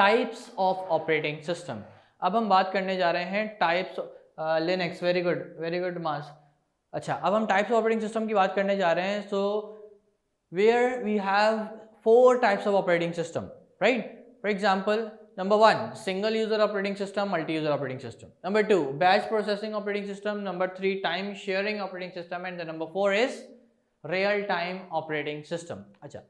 Types of operating system. अब हम बात करने जा रहे हैं टाइप्स। लिनक्स, वेरी गुड मास। अच्छा, अब हम टाइप्स ऑफ ऑपरेटिंग सिस्टम की बात करने जा रहे हैं। So where we have 4 types of operating system, right? For example, number 1 single user operating system, multi user operating system. Number 2 batch processing operating system. Number 3 time sharing operating system, and the number 4 is real time operating system. अच्छा,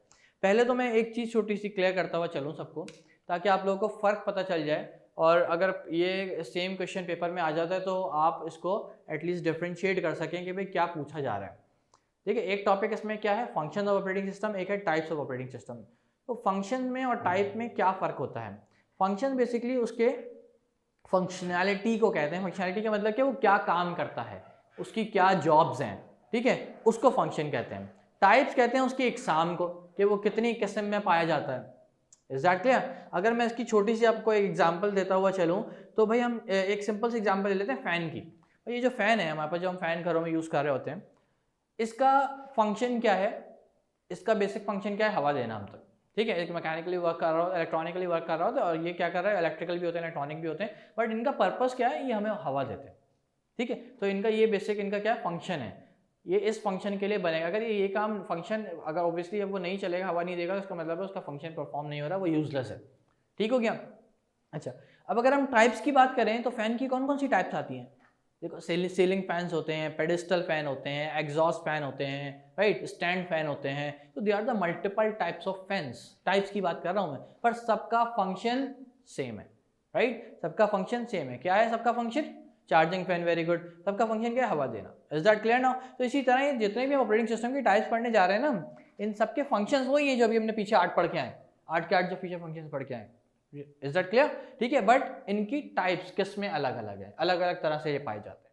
पहले तो मैं एक चीज़ छोटी सी clear करता हुआ चलूँ सबको, ताकि आप लोगों को फ़र्क पता चल जाए, और अगर ये सेम क्वेश्चन पेपर में आ जाता है तो आप इसको एटलीस्ट डिफ्रेंशिएट कर सकें कि भाई क्या पूछा जा रहा है। देखिए, एक टॉपिक इसमें क्या है, फंक्शन ऑफ ऑपरेटिंग सिस्टम, एक है टाइप्स ऑफ ऑपरेटिंग सिस्टम। तो फंक्शन में और टाइप में क्या फ़र्क होता है? फंक्शन बेसिकली उसके फंक्शनैलिटी को कहते हैं। फंक्शनैलिटी का मतलब कि वो क्या काम करता है, उसकी क्या जॉब्स हैं, ठीक है, उसको फंक्शन कहते हैं। टाइप्स कहते हैं उसकी इकसाम को, कि वो कितनी किस्म में पाया जाता है। Is that clear? अगर मैं इसकी छोटी सी आपको एक एग्जांपल देता हुआ चलूँ, तो भाई हम एक सिंपल सी एग्जांपल ले लेते हैं फ़ैन की। ये जो फ़ैन है हमारे पास, जो हम फ़ैन घरों में यूज़ कर रहे होते हैं, इसका फंक्शन क्या है? इसका बेसिक फंक्शन क्या है? हवा देना हम तक, ठीक है। एक मैकेनिकली वर्क कर रहा हो, इलेक्ट्रॉनिकली वर्क कर रहा हो, और ये क्या कर रहा है, इलेक्ट्रिकल भी होते हैं, इलेक्ट्रॉनिक भी होते हैं, बट इनका पर्पस क्या है? ये हमें हवा देते हैं, ठीक है। तो इनका ये बेसिक इनका क्या फंक्शन है, ये इस फंक्शन के लिए बनेगा। अगर ये काम फंक्शन अगर ऑब्वियसली वो नहीं चलेगा, हवा नहीं देगा, उसका मतलब है उसका फंक्शन परफॉर्म नहीं हो रहा, वो यूजलेस है, ठीक हो गया। अच्छा, अब अगर हम टाइप्स की बात करें तो फैन की कौन कौन सी टाइप्स आती हैं? देखो, सीलिंग फैंस होते हैं, पेडिस्टल फैन होते हैं, एग्जॉस्ट फैन होते हैं, राइट, स्टैंड फैन होते हैं। तो they are the multiple types of fans. Types की बात कर रहा हूं मैं, पर सबका फंक्शन सेम है, राइट, सबका फंक्शन सेम है। क्या है सबका function? Charging fan, very good. सबका फंक्शन क्या है? हवा देना। Is that clear now? तो इसी तरह ये जितने भी ऑपरेटिंग सिस्टम की टाइप्स पढ़ने जा रहे हैं ना, इन सबके फंक्शंस वही है जो अभी हमने पीछे 8 पढ़ के आए, 8 के 8 जो पीछे फंक्शन पढ़ के आए। Is that clear? ठीक है, बट इनकी टाइप्स किस में अलग अलग है, अलग अलग तरह से ये पाए जाते हैं।